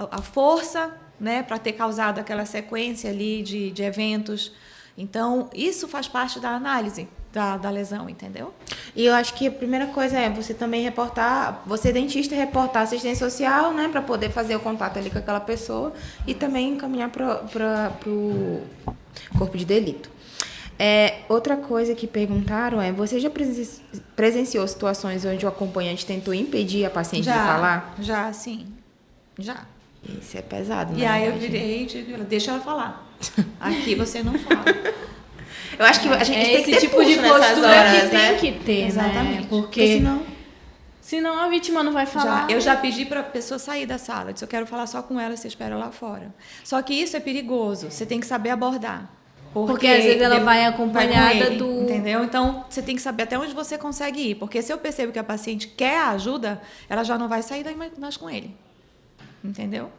a força, né, para ter causado aquela sequência ali de eventos. Então, isso faz parte da análise da lesão, entendeu? E eu acho que a primeira coisa é você também reportar, você dentista reportar assistência social, né, para poder fazer o contato ali com aquela pessoa e também encaminhar para o corpo de delito. Outra coisa que perguntaram é, você já presenciou situações onde o acompanhante tentou impedir a paciente de falar? Já, sim. Já. Isso é pesado, né? E aí eu virei e digo, deixa ela falar. Aqui você não fala. Eu acho que a gente tem que ter tipo de postura horas, que né? tem que ter, exatamente. Né? Porque senão a vítima não vai falar. Eu já pedi para a pessoa sair da sala. Eu disse, eu quero falar só com ela, você espera lá fora. Só que isso é perigoso. Você tem que saber abordar. Porque às vezes ela vai acompanhada do... Entendeu? Então, você tem que saber até onde você consegue ir. Porque se eu percebo que a paciente quer a ajuda, ela já não vai sair mais com ele. Entendeu?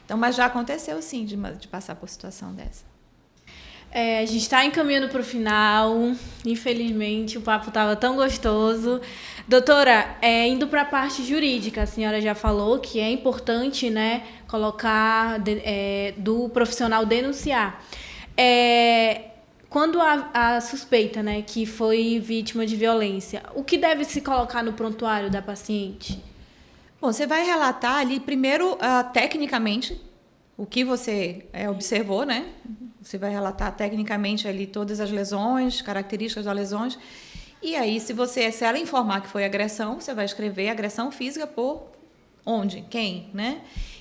Então, mas já aconteceu, sim, de passar por situação dessa. A gente está encaminhando para o final. Infelizmente, o papo estava tão gostoso. Doutora, indo para a parte jurídica, a senhora já falou que é importante, né, colocar do profissional denunciar. Quando a suspeita, né, que foi vítima de violência, o que deve se colocar no prontuário da paciente? Bom, você vai relatar ali, primeiro, tecnicamente, o que você observou, né? Você vai relatar tecnicamente ali todas as lesões, características das lesões. E aí, se ela informar que foi agressão, você vai escrever agressão física por onde, quem, né?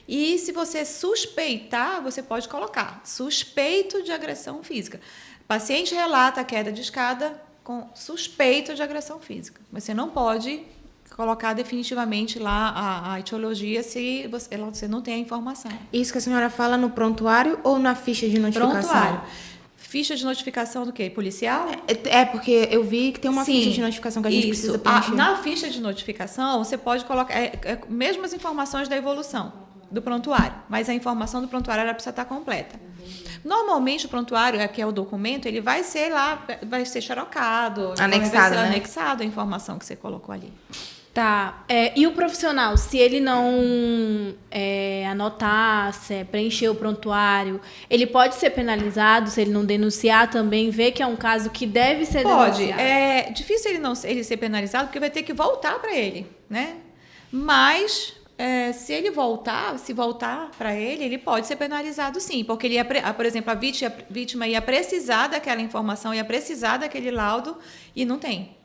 E se você suspeitar, você pode colocar suspeito de agressão física. Paciente relata a queda de escada com suspeito de agressão física. Mas você não pode colocar definitivamente lá a etiologia se você não tem a informação. Isso que a senhora fala no prontuário ou na ficha de notificação? Prontuário. Ficha de notificação do quê? Policial? Porque eu vi que tem uma ficha de notificação que a gente precisa preencher. Na ficha de notificação, você pode colocar mesmo as informações da evolução do prontuário, mas a informação do prontuário ela precisa estar completa. Normalmente o prontuário, que é o documento, ele vai ser xerocado, anexado, né? Anexado a informação que você colocou ali. Tá. E o profissional, se ele não anotar, preencher o prontuário, ele pode ser penalizado se ele não denunciar também, ver que é um caso que deve ser denunciado? Pode. É difícil ele ser penalizado, porque vai ter que voltar para ele, né? Mas se voltar para ele pode ser penalizado sim, porque ele por exemplo, a vítima ia precisar daquela informação, ia precisar daquele laudo e não tem.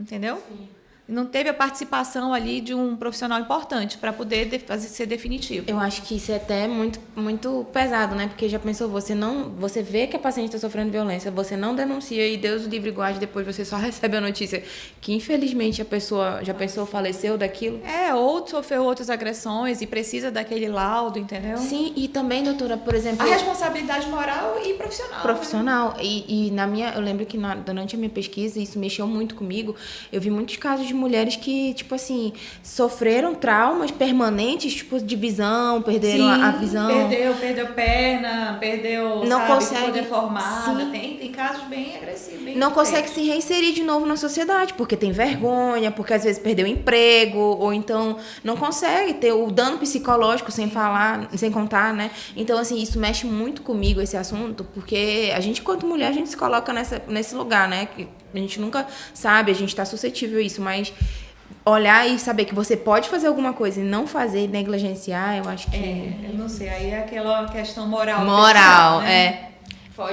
Entendeu? Sim. Não teve a participação ali de um profissional importante para poder ser definitivo. Eu acho que isso é até muito, muito pesado, né? Porque já pensou, você vê que a paciente está sofrendo violência, você não denuncia e Deus o livre e guarde, depois você só recebe a notícia que infelizmente a pessoa faleceu daquilo. Ou sofreu outras agressões e precisa daquele laudo, entendeu? Sim, e também, doutora, por exemplo... A responsabilidade moral e profissional. Profissional. Né? E eu lembro que durante a minha pesquisa, isso mexeu muito comigo, eu vi muitos casos de mulheres que, tipo assim, sofreram traumas permanentes, tipo, de visão, perderam a visão. Perdeu perna, não consegue deformada. Tem casos bem agressivos. Não consegue se reinserir de novo na sociedade, porque tem vergonha, porque às vezes perdeu o emprego, ou então não consegue ter o dano psicológico sem contar, né? Então, assim, isso mexe muito comigo, esse assunto, porque a gente, quanto mulher, a gente se coloca nesse lugar, né? Que a gente nunca sabe, a gente está suscetível a isso, mas olhar e saber que você pode fazer alguma coisa e não fazer, negligenciar, eu acho que... eu não sei, aí é aquela questão moral. Moral, né?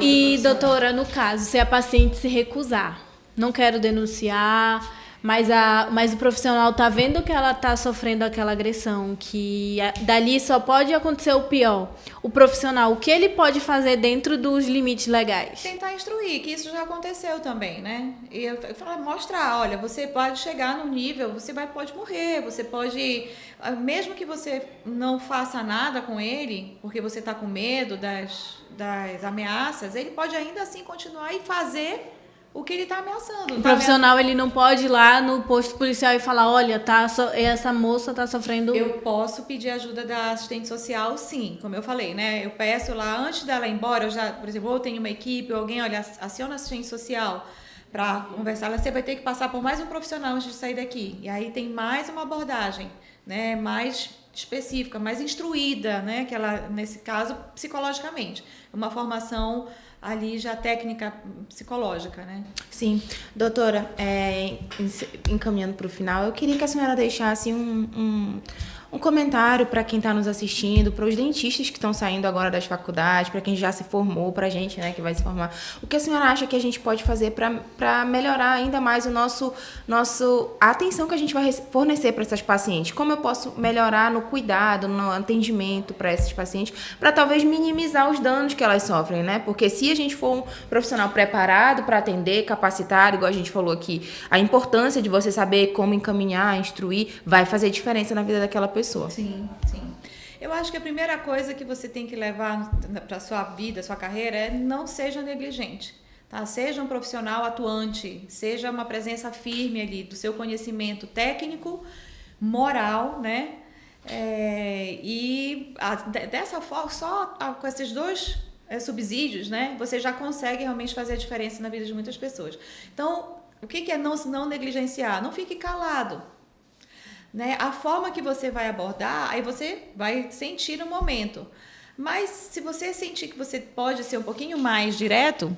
E, doutora, no caso, se a paciente se recusar, não quero denunciar, mas o profissional está vendo que ela está sofrendo aquela agressão, que dali só pode acontecer o pior. O profissional, o que ele pode fazer dentro dos limites legais? Tentar instruir, que isso já aconteceu também, né? E eu falo, mostrar, olha, você pode chegar num nível, você pode morrer, você pode... Mesmo que você não faça nada com ele, porque você está com medo das ameaças, ele pode ainda assim continuar e fazer o que ele está ameaçando. O profissional ele não pode ir lá no posto policial e falar, olha, essa moça está sofrendo... Eu posso pedir ajuda da assistente social, sim, como eu falei, né? Eu peço lá, antes dela ir embora, por exemplo, eu tenho uma equipe, alguém, olha, aciona a assistente social para conversar, você vai ter que passar por mais um profissional antes de sair daqui. E aí tem mais uma abordagem, né? Mais específica, mais instruída, né? Que ela, nesse caso, psicologicamente. Uma formação ali já técnica psicológica, né? Sim. Doutora, encaminhando para o final, eu queria que a senhora deixasse um comentário para quem está nos assistindo, para os dentistas que estão saindo agora das faculdades, para quem já se formou, para a gente, né, que vai se formar. O que a senhora acha que a gente pode fazer para melhorar ainda mais a atenção que a gente vai fornecer para essas pacientes? Como eu posso melhorar no cuidado, no atendimento para esses pacientes, para talvez minimizar os danos que elas sofrem, né? Porque se a gente for um profissional preparado para atender, capacitado, igual a gente falou aqui, a importância de você saber como encaminhar, instruir, vai fazer diferença na vida daquela pessoa. Sim, sim. Eu acho que a primeira coisa que você tem que levar para a sua vida, sua carreira, é não seja negligente. Tá? Seja um profissional atuante, seja uma presença firme ali do seu conhecimento técnico, moral, né? Dessa forma, só com esses dois subsídios, né, você já consegue realmente fazer a diferença na vida de muitas pessoas. Então, o que é não negligenciar? Não fique calado. Né? A forma que você vai abordar, aí você vai sentir no momento. Mas se você sentir que você pode ser um pouquinho mais direto,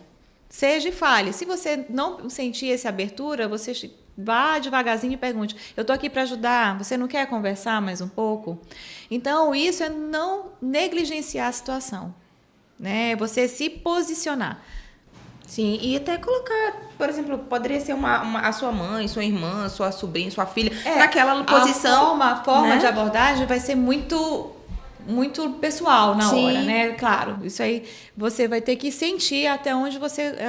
seja e fale. Se você não sentir essa abertura, você vá devagarzinho e pergunte: eu estou aqui para ajudar, você não quer conversar mais um pouco? Então, isso é não negligenciar a situação, né? Você se posicionar. Sim, e até colocar, por exemplo, poderia ser a sua mãe, sua irmã, sua sobrinha, sua filha, naquela posição. A forma né? de abordagem vai ser muito pessoal na Sim. hora, né? Claro, isso aí você vai ter que sentir até onde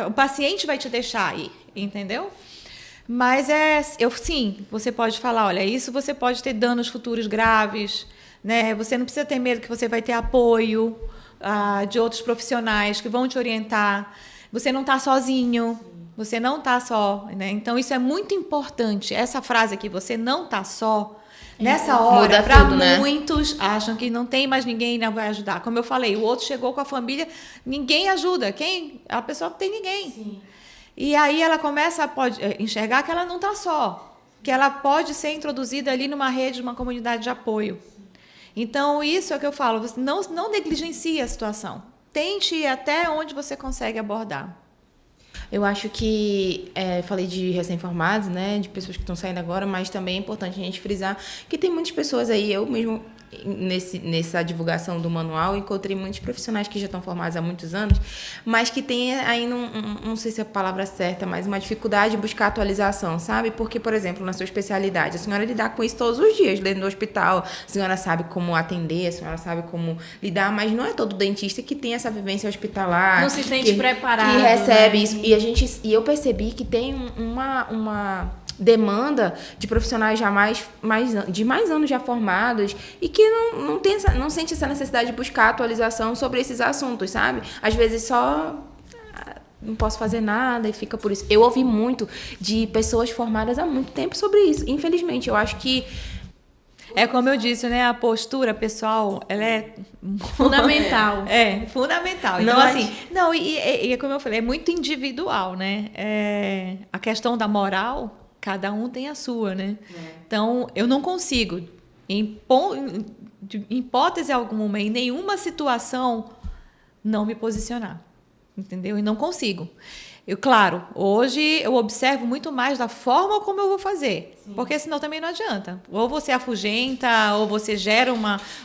o paciente vai te deixar aí, entendeu? Mas sim, você pode falar, olha, isso você pode ter danos futuros graves, né? Você não precisa ter medo que você vai ter apoio de outros profissionais que vão te orientar. Você não está sozinho, você não está só, né? Então isso é muito importante. Essa frase aqui, você não está só. Nessa hora, para muitos, acham que não tem mais ninguém que vai ajudar. Como eu falei, o outro chegou com a família, ninguém ajuda. A pessoa não tem ninguém. Sim. E aí ela começa a enxergar que ela não está só, que ela pode ser introduzida ali numa rede, numa comunidade de apoio. Então, isso é o que eu falo, você não negligencie a situação. Tente ir até onde você consegue abordar. Eu acho que, falei de recém-formados, né, de pessoas que estão saindo agora, mas também é importante a gente frisar que tem muitas pessoas aí, eu mesmo, nessa divulgação do manual, encontrei muitos profissionais que já estão formados há muitos anos, mas que têm ainda, não sei se é a palavra certa, mas uma dificuldade de buscar atualização, sabe? Porque, por exemplo, na sua especialidade, a senhora lidar com isso todos os dias, dentro do hospital, a senhora sabe como atender, a senhora sabe como lidar, mas não é todo dentista que tem essa vivência hospitalar. Não se sente preparado. Que recebe, né? isso. E eu percebi que tem uma demanda de profissionais já de mais anos já formados e que não sente essa necessidade de buscar atualização sobre esses assuntos, sabe? Às vezes só não posso fazer nada e fica por isso. Eu ouvi muito de pessoas formadas há muito tempo sobre isso. Infelizmente, eu acho que é como eu disse, né? A postura pessoal, ela é fundamental. É, fundamental. Então, e como eu falei, é muito individual, né? A questão da moral, cada um tem a sua, né? Então, eu não consigo, em hipótese alguma, em nenhuma situação, não me posicionar. Entendeu? E não consigo. Claro, hoje eu observo muito mais da forma como eu vou fazer. Sim. Porque senão também não adianta. Ou você afugenta, ou você gera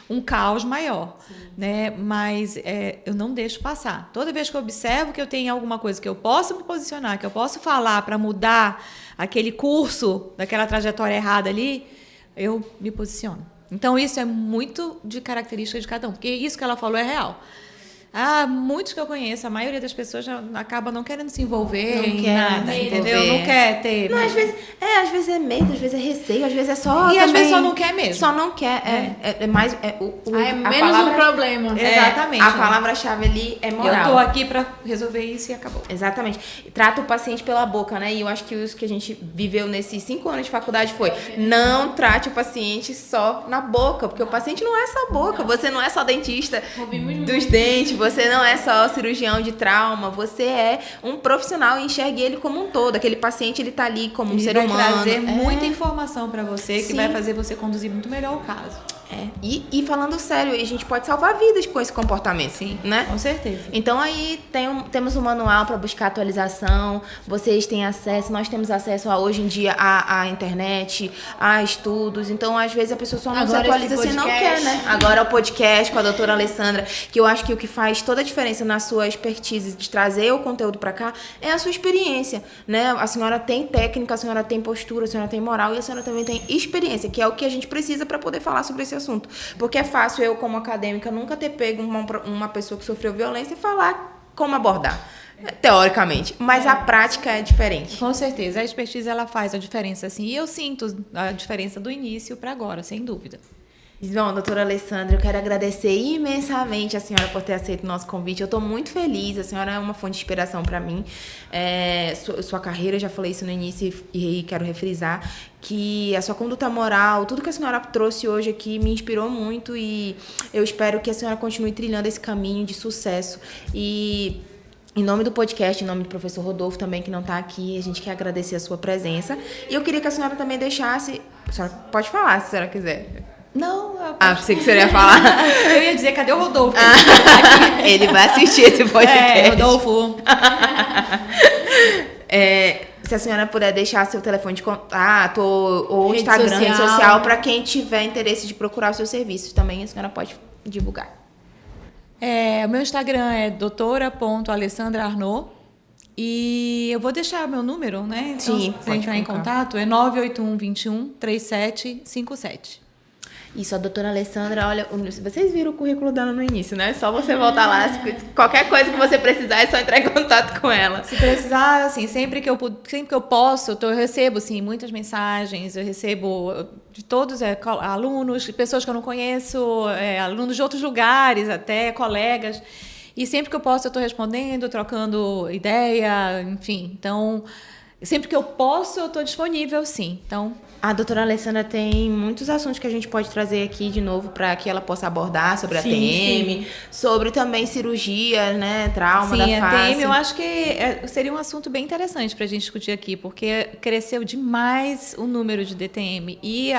um caos maior. Né? Mas eu não deixo passar. Toda vez que eu observo que eu tenho alguma coisa que eu posso me posicionar, que eu posso falar para mudar aquele curso, daquela trajetória errada ali, eu me posiciono. Então, isso é muito de característica de cada um. Porque isso que ela falou é real. Muitos que eu conheço, a maioria das pessoas já acaba não querendo se envolver em nada, entendeu? Não quer ter. Não, às vezes é medo, às vezes é receio, às vezes é só. E às vezes só não quer mesmo. Só não quer. É mais. Menos um problema. Exatamente. A palavra-chave ali é moral. Eu tô aqui para resolver isso e acabou. Exatamente. Trata o paciente pela boca, né? E eu acho que isso que a gente viveu nesses 5 anos de faculdade foi: não trate o paciente só na boca, porque o paciente não é só boca. Você não é só dentista dos dentes. Você não é só cirurgião de trauma, você é um profissional e enxergue ele como um todo. Aquele paciente, ele tá ali como um ser humano. Vai trazer muita informação para você que vai fazer você conduzir muito melhor o caso. E falando sério, a gente pode salvar vidas com esse comportamento. Sim, né? Com certeza. Então aí temos um manual para buscar atualização, vocês têm acesso, nós temos acesso hoje em dia à internet, a estudos. Então, às vezes, a pessoa só não se atualiza se não quer, né? Agora é o podcast com a doutora Alessandra, que eu acho que o que faz toda a diferença na sua expertise de trazer o conteúdo para cá é a sua experiência, né? A senhora tem técnica, a senhora tem postura, a senhora tem moral e a senhora também tem experiência, que é o que a gente precisa para poder falar sobre esse assunto. Porque é fácil eu, como acadêmica, nunca ter pego uma pessoa que sofreu violência e falar como abordar, teoricamente. Mas a prática é diferente. Com certeza. A expertise, ela faz a diferença, assim. E eu sinto a diferença do início para agora, sem dúvida. Bom, doutora Alessandra, eu quero agradecer imensamente a senhora por ter aceito o nosso convite. Eu estou muito feliz, a senhora é uma fonte de inspiração para mim. Sua carreira, eu já falei isso no início e quero refrisar, que a sua conduta moral, tudo que a senhora trouxe hoje aqui me inspirou muito e eu espero que a senhora continue trilhando esse caminho de sucesso. E em nome do podcast, em nome do professor Rodolfo também, que não está aqui, a gente quer agradecer a sua presença. E eu queria que a senhora também deixasse... A senhora pode falar, se a senhora quiser. Não, pensei que você ia falar. Eu ia dizer, cadê o Rodolfo? Ele vai assistir esse podcast. Rodolfo. Se a senhora puder deixar seu telefone de contato ou Rede Instagram, social. rede social, para quem tiver interesse de procurar os seus serviços também, a senhora pode divulgar. O meu Instagram é doutora.alessandraarnaud. E eu vou deixar meu número, né? Então, Sim, se entrar em contato, é 981 21 3757. Isso, a doutora Alessandra, olha, vocês viram o currículo dela no início, né? Só você voltar lá, qualquer coisa que você precisar, é só entrar em contato com ela. Se precisar, assim, sempre que eu posso, eu recebo, assim, muitas mensagens, eu recebo de todos, alunos, pessoas que eu não conheço, alunos de outros lugares, até colegas, e sempre que eu posso eu estou respondendo, trocando ideia, enfim, então, sempre que eu posso eu estou disponível, sim, então... A doutora Alessandra tem muitos assuntos que a gente pode trazer aqui de novo para que ela possa abordar sobre a TM, sobre também cirurgia, né, trauma da face. Sim, a TM eu acho que seria um assunto bem interessante para a gente discutir aqui, porque cresceu demais o número de DTM e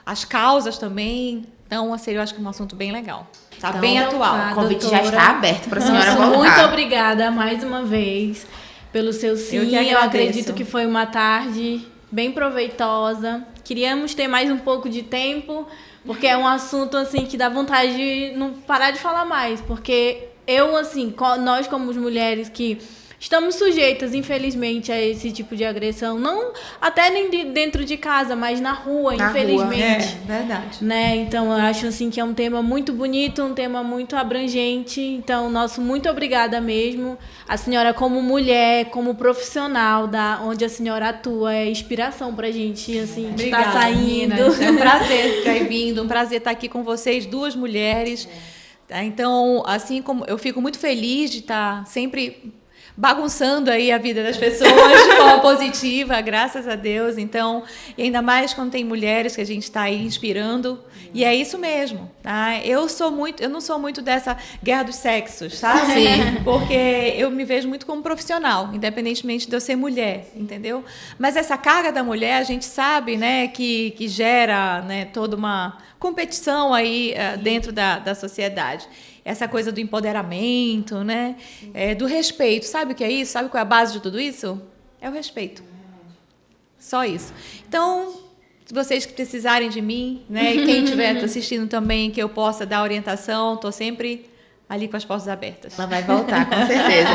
as causas também, então seria, eu acho que um assunto bem legal. Está então, bem atual. O convite já está aberto para a senhora voltar. Muito obrigada mais uma vez pelo seu sim. Eu acredito que foi uma tarde bem proveitosa. Queríamos ter mais um pouco de tempo, porque é um assunto assim que dá vontade de não parar de falar mais, porque nós como mulheres que estamos sujeitas, infelizmente, a esse tipo de agressão, não até nem dentro de casa, mas na rua, infelizmente. Verdade. Né? Então, eu acho assim que é um tema muito bonito, um tema muito abrangente. Então, muito obrigada mesmo. A senhora, como mulher, como profissional onde a senhora atua, é inspiração pra gente, assim, obrigada, estar saindo. Meninas. É um prazer ter vindo, um prazer estar aqui com vocês, duas mulheres. Então, assim como eu fico muito feliz de estar sempre bagunçando aí a vida das pessoas de forma positiva, graças a Deus. Então, e ainda mais quando tem mulheres que a gente está aí inspirando. E é isso mesmo, tá? Eu não sou muito dessa guerra dos sexos, sabe? Sim. Porque eu me vejo muito como profissional, independentemente de eu ser mulher, entendeu? Mas essa carga da mulher, a gente sabe, né, que gera, né, toda uma competição aí dentro da sociedade. Essa coisa do empoderamento, né? Do respeito. Sabe o que é isso? Sabe qual é a base de tudo isso? É o respeito. Só isso. Então, se vocês precisarem de mim, né? E quem estiver assistindo também, que eu possa dar orientação, estou sempre ali com as portas abertas. Ela vai voltar, com certeza.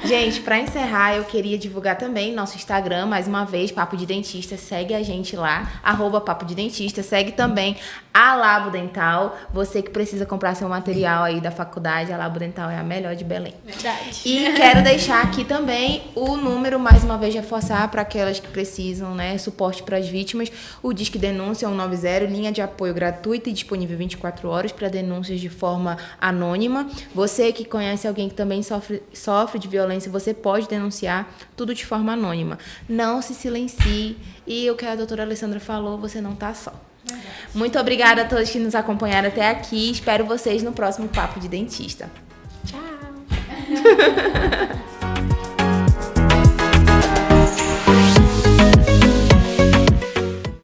Gente, para encerrar, eu queria divulgar também nosso Instagram, mais uma vez, Papo de Dentista. Segue a gente lá, @Papo de Dentista. Segue também a Labo Dental. Você que precisa comprar seu material aí da faculdade, a Labo Dental é a melhor de Belém. Verdade. E quero deixar aqui também o número, mais uma vez, reforçar para aquelas que precisam, né, suporte para as vítimas. O Disque Denúncia 190, linha de apoio gratuita e disponível 24 horas para denúncias de forma anônima. Você que conhece alguém que também sofre de violência, você pode denunciar tudo de forma anônima. Não se silencie. E o que a doutora Alessandra falou, você não está só. Muito obrigada a todos que nos acompanharam até aqui. Espero vocês no próximo Papo de Dentista. Tchau.